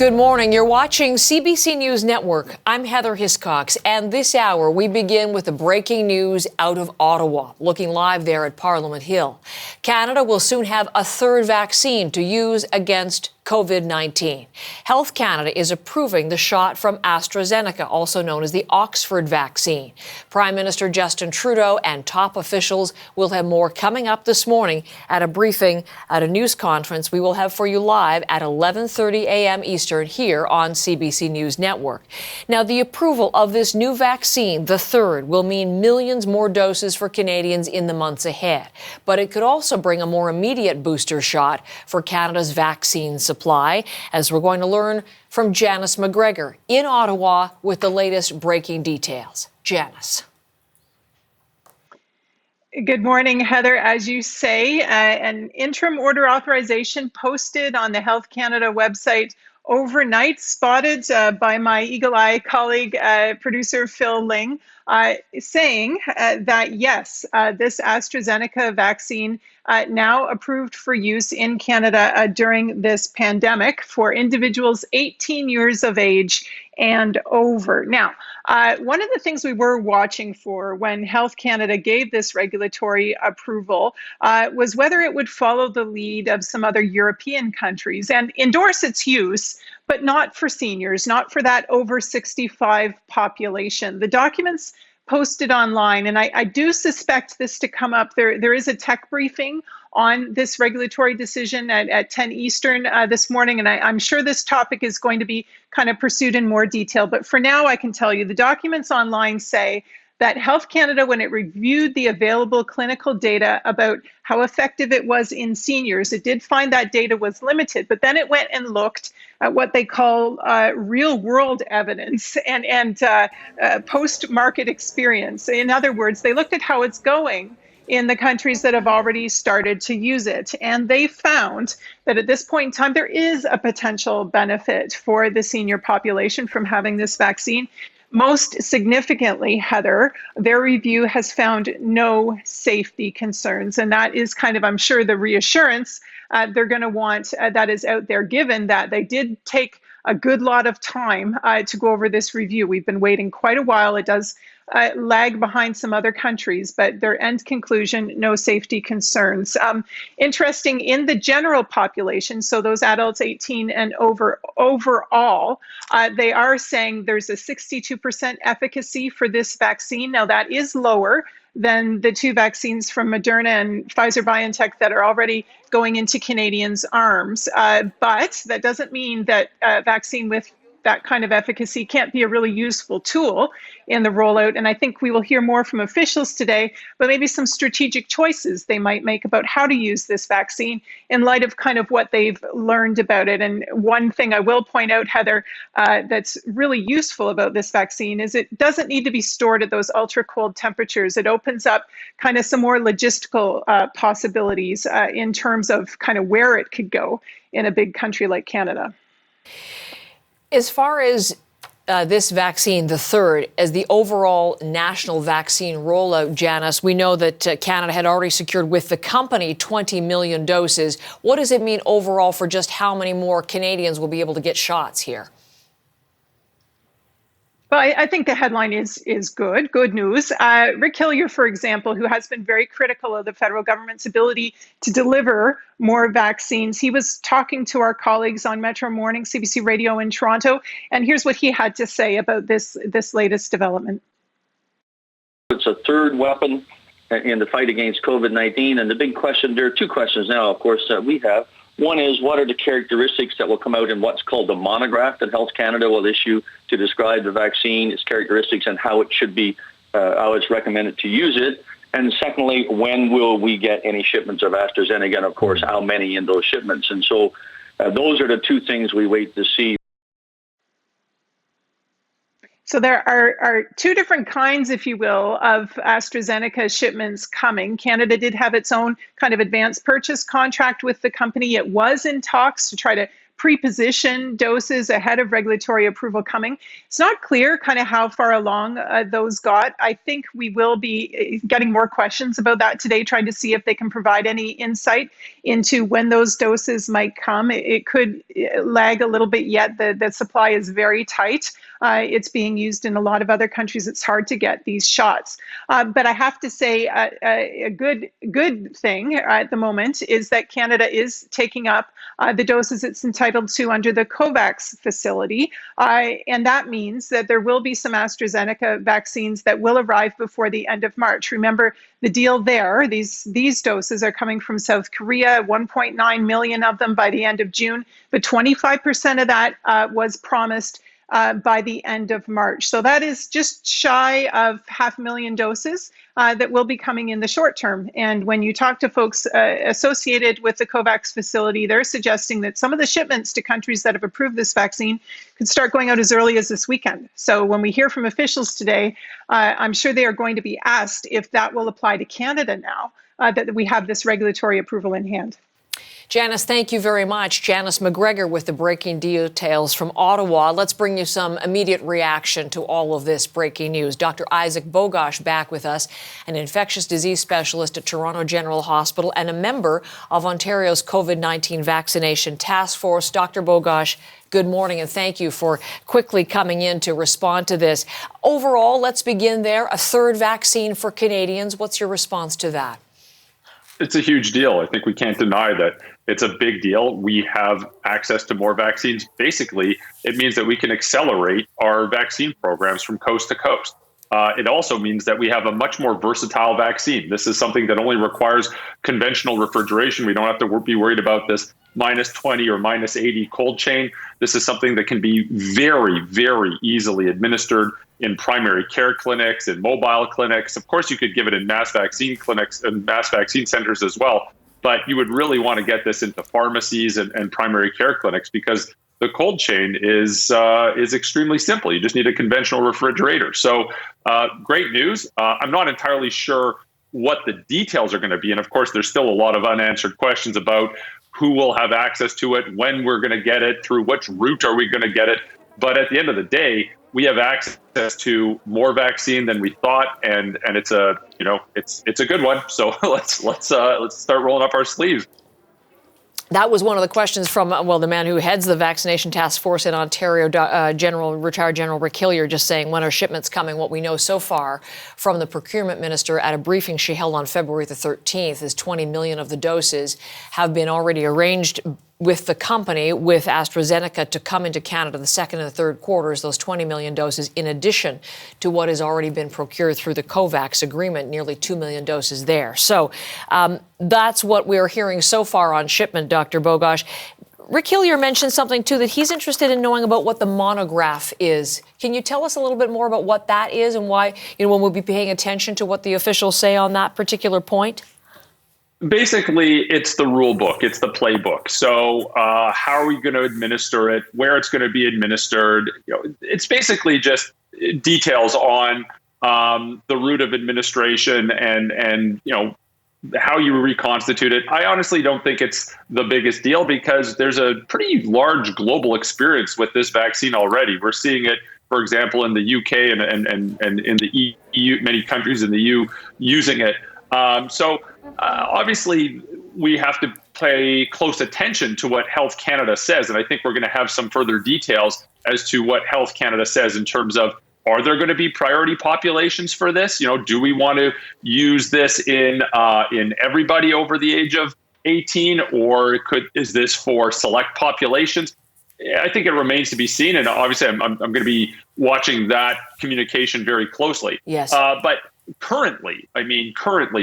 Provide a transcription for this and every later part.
Good morning. You're watching CBC News Network. I'm Heather Hiscox, and this hour we begin with the breaking news out of Ottawa. Looking live there at Parliament Hill. Canada will soon have a third vaccine to use against COVID-19. Health Canada is approving the shot from AstraZeneca, also known as the Oxford vaccine. Prime Minister Justin Trudeau and top officials will have more coming up this morning at a briefing at a news conference we will have for you live at 11:30 a.m. Eastern here on CBC News Network. Now, the approval of this new vaccine, the third, will mean millions more doses for Canadians in the months ahead. But it could also bring a more immediate booster shot for Canada's vaccine supply, as we're going to learn from Janice McGregor in Ottawa with the latest breaking details. Janice. Good morning, Heather. As you say, an interim order authorization posted on the Health Canada website overnight, spotted by my eagle-eye colleague, producer Phil Ling, saying that yes, this AstraZeneca vaccine now approved for use in Canada during this pandemic for individuals 18 years of age and over. Now, one of the things we were watching for when Health Canada gave this regulatory approval was whether it would follow the lead of some other European countries and endorse its use, but not for seniors, not for that over 65 population. The documents posted online, and I do suspect this to come up. There is a tech briefing on this regulatory decision at 10 Eastern this morning, and I'm sure this topic is going to be kind of pursued in more detail. But for now, I can tell you the documents online say that Health Canada, when it reviewed the available clinical data about how effective it was in seniors, it did find that data was limited, but then it went and looked at what they call real-world evidence and post-market experience. In other words, they looked at how it's going in the countries that have already started to use it. And they found that at this point in time, there is a potential benefit for the senior population from having this vaccine. Most significantly, Heather, their review has found no safety concerns. And that is kind of, I'm sure, the reassurance they're going to want that is out there, given that they did take a good lot of time to go over this review. We've been waiting quite a while. It does lag behind some other countries, but their end conclusion, no safety concerns. Interesting, in the general population, so those adults 18 and over overall, they are saying there's a 62% efficacy for this vaccine. Now, that is lower than the two vaccines from Moderna and Pfizer-BioNTech that are already going into Canadians' arms. But that doesn't mean that a vaccine with that kind of efficacy can't be a really useful tool in the rollout. And I think we will hear more from officials today, but maybe some strategic choices they might make about how to use this vaccine in light of kind of what they've learned about it. And one thing I will point out, Heather, that's really useful about this vaccine is it doesn't need to be stored at those ultra cold temperatures. It opens up kind of some more logistical possibilities in terms of kind of where it could go in a big country like Canada. As far as this vaccine, the third, as the overall national vaccine rollout, Janice, we know that Canada had already secured with the company 20 million doses. What does it mean overall for just how many more Canadians will be able to get shots here? Well, I think the headline is good news. Rick Hillier, for example, who has been very critical of the federal government's ability to deliver more vaccines, he was talking to our colleagues on Metro Morning, CBC Radio in Toronto, and here's what he had to say about this latest development. It's a third weapon in the fight against COVID-19, and the big question, there are two questions now, of course, that we have. One is, what are the characteristics that will come out in what's called the monograph that Health Canada will issue to describe the vaccine, its characteristics, and how it should be, how it's recommended to use it? And secondly, when will we get any shipments of AstraZeneca, and of course, how many in those shipments? And so those are the two things we wait to see. So there are two different kinds, if you will, of AstraZeneca shipments coming. Canada did have its own kind of advanced purchase contract with the company. It was in talks to try to pre-position doses ahead of regulatory approval coming. It's not clear kind of how far along those got. I think we will be getting more questions about that today, trying to see if they can provide any insight into when those doses might come. It could lag a little bit yet. The supply is very tight. It's being used in a lot of other countries. It's hard to get these shots. But I have to say a good thing at the moment is that Canada is taking up the doses it's entitled to under the COVAX facility. And that means that there will be some AstraZeneca vaccines that will arrive before the end of March. Remember, the deal there, these doses are coming from South Korea, 1.9 million of them by the end of June, but 25% of that was promised by the end of March. So that is just shy of 500,000 doses that will be coming in the short term. And when you talk to folks associated with the COVAX facility, they're suggesting that some of the shipments to countries that have approved this vaccine could start going out as early as this weekend. So when we hear from officials today, I'm sure they are going to be asked if that will apply to Canada now that we have this regulatory approval in hand. Janice, thank you very much. Janice McGregor with the breaking details from Ottawa. Let's bring you some immediate reaction to all of this breaking news. Dr. Isaac Bogosh back with us, an infectious disease specialist at Toronto General Hospital and a member of Ontario's COVID-19 vaccination task force. Dr. Bogosh, good morning, and thank you for quickly coming in to respond to this. Overall, let's begin there. A third vaccine for Canadians. What's your response to that? It's a huge deal. I think we can't deny that it's a big deal. We have access to more vaccines. Basically, it means that we can accelerate our vaccine programs from coast to coast. It also means that we have a much more versatile vaccine. This is something that only requires conventional refrigeration. We don't have to be worried about this -20 or -80 cold chain. This is something that can be very, very easily administered in primary care clinics, in mobile clinics. Of course, you could give it in mass vaccine clinics and mass vaccine centers as well. But you would really want to get this into pharmacies and primary care clinics because the cold chain is extremely simple. You just need a conventional refrigerator. So great news. I'm not entirely sure what the details are going to be. And of course, there's still a lot of unanswered questions about who will have access to it, when we're going to get it, through which route are we going to get it. But at the end of the day, we have access to more vaccine than we thought, and it's a it's a good one. So let's start rolling up our sleeves. That was one of the questions from, the man who heads the vaccination task force in Ontario, retired General Rick Hillier, just saying, when are shipments coming? What we know so far from the procurement minister at a briefing she held on February the 13th is 20 million of the doses have been already arranged with the company, with AstraZeneca, to come into Canada the second and the third quarters, those 20 million doses, in addition to what has already been procured through the COVAX agreement, nearly 2 million doses there. So that's what we're hearing so far on shipment, Dr. Bogosh. Rick Hillier mentioned something, too, that he's interested in knowing about what the monograph is. Can you tell us a little bit more about what that is and why, when we'll be paying attention to what the officials say on that particular point? Basically, it's the rule book. It's the playbook. So how are we going to administer it, where it's going to be administered? It's basically just details on the route of administration and how you reconstitute it. I honestly don't think it's the biggest deal because there's a pretty large global experience with this vaccine already. We're seeing it, for example, in the UK and in the EU, many countries in the EU using it. Obviously, we have to pay close attention to what Health Canada says. And I think we're going to have some further details as to what Health Canada says in terms of, are there going to be priority populations for this? Do we want to use this in everybody over the age of 18, or is this for select populations? I think it remains to be seen. And obviously, I'm going to be watching that communication very closely. Yes. But currently,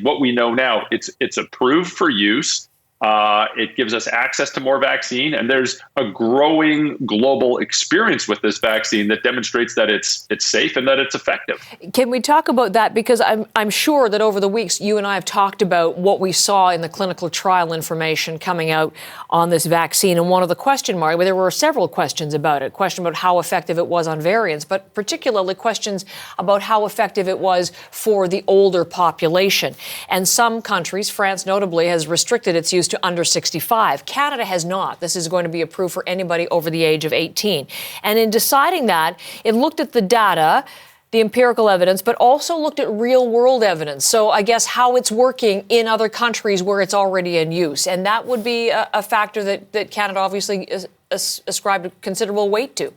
what we know now, it's approved for use. It gives us access to more vaccine, and there's a growing global experience with this vaccine that demonstrates that it's safe and that it's effective. Can we talk about that? Because I'm sure that over the weeks, you and I have talked about what we saw in the clinical trial information coming out on this vaccine. And one of the there were several questions about it. Question about how effective it was on variants, but particularly questions about how effective it was for the older population. And some countries, France notably, has restricted its use used to under 65. Canada has not. This is going to be approved for anybody over the age of 18. And in deciding that, it looked at the data, the empirical evidence, but also looked at real-world evidence. So I guess how it's working in other countries where it's already in use. And that would be a factor that Canada obviously ascribed considerable weight to.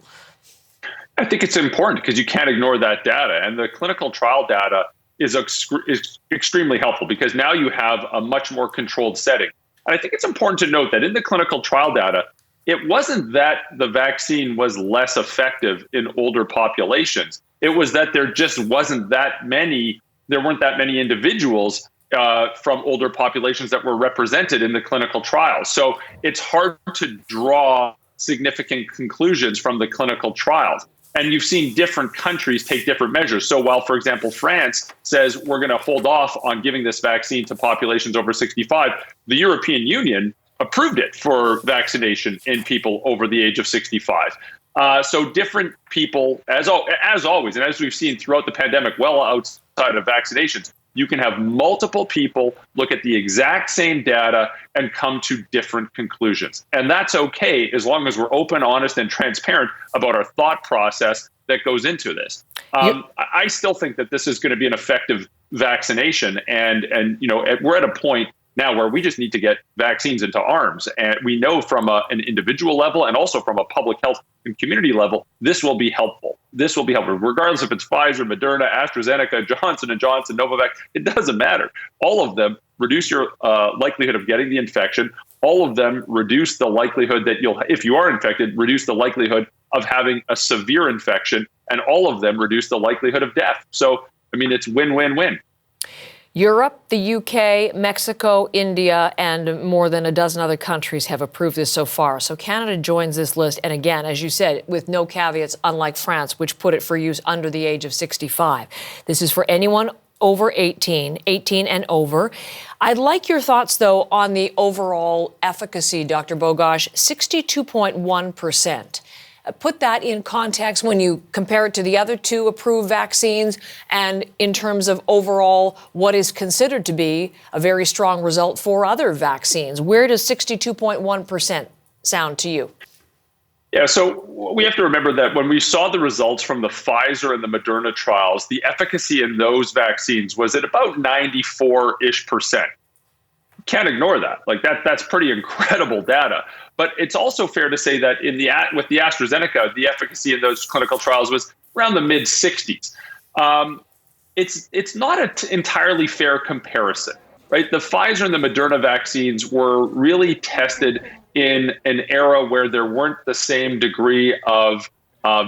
I think it's important because you can't ignore that data. And the clinical trial data is extremely helpful because now you have a much more controlled setting. And I think it's important to note that in the clinical trial data, it wasn't that the vaccine was less effective in older populations. It was that there weren't that many individuals from older populations that were represented in the clinical trials. So it's hard to draw significant conclusions from the clinical trials. And you've seen different countries take different measures. So while, for example, France says we're going to hold off on giving this vaccine to populations over 65, the European Union approved it for vaccination in people over the age of 65. So different people, as always, and as we've seen throughout the pandemic, well outside of vaccinations, you can have multiple people look at the exact same data and come to different conclusions. And that's okay as long as we're open, honest, and transparent about our thought process that goes into this. I still think that this is going to be an effective vaccination. And we're at a point now where we just need to get vaccines into arms. And we know from an individual level and also from a public health and community level, this will be helpful. This will be helpful, regardless if it's Pfizer, Moderna, AstraZeneca, Johnson & Johnson, Novavax. It doesn't matter. All of them reduce your likelihood of getting the infection. All of them reduce the likelihood that if you are infected, reduce the likelihood of having a severe infection. And all of them reduce the likelihood of death. So, it's win-win-win. Europe, the UK, Mexico, India, and more than a dozen other countries have approved this so far. So Canada joins this list. And again, as you said, with no caveats, unlike France, which put it for use under the age of 65. This is for anyone over 18 and over. I'd like your thoughts, though, on the overall efficacy, Dr. Bogosh, 62.1%. Put that in context when you compare it to the other two approved vaccines and in terms of overall what is considered to be a very strong result for other vaccines. Where does 62.1% sound to you? Yeah, so we have to remember that when we saw the results from the Pfizer and the Moderna trials, the efficacy in those vaccines was at about 94-ish%. Can't ignore that. That's pretty incredible data. But it's also fair to say that with the AstraZeneca, the efficacy in those clinical trials was around the mid-60s. It's not an entirely fair comparison, right? The Pfizer and the Moderna vaccines were really tested in an era where there weren't the same degree of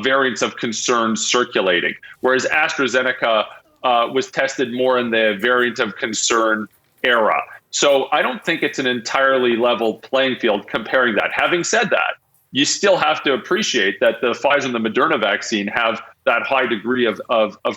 variants of concern circulating, whereas AstraZeneca was tested more in the variant of concern era. So I don't think it's an entirely level playing field comparing that. Having said that, you still have to appreciate that the Pfizer and the Moderna vaccine have that high degree of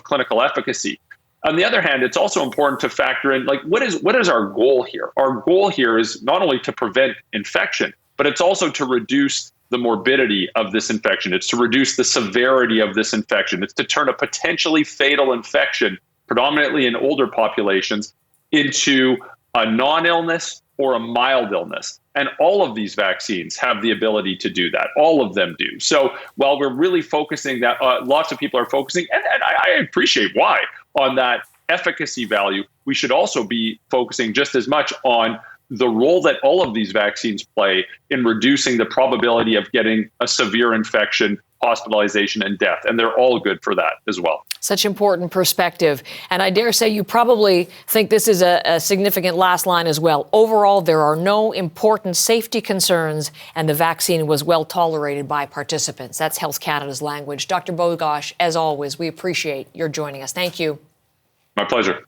clinical efficacy. On the other hand, it's also important to factor in, what is our goal here? Our goal here is not only to prevent infection, but it's also to reduce the morbidity of this infection. It's to reduce the severity of this infection. It's to turn a potentially fatal infection, predominantly in older populations, into a non-illness or a mild illness. And all of these vaccines have the ability to do that. All of them do. So while we're really focusing that, lots of people are focusing, and I appreciate why, on that efficacy value, we should also be focusing just as much on the role that all of these vaccines play in reducing the probability of getting a severe infection, hospitalization, and death. And they're all good for that as well. Such important perspective. And I dare say you probably think this is a significant last line as well. Overall, there are no important safety concerns, and the vaccine was well tolerated by participants. That's Health Canada's language. Dr. Bogosh, as always, we appreciate your joining us. Thank you. My pleasure.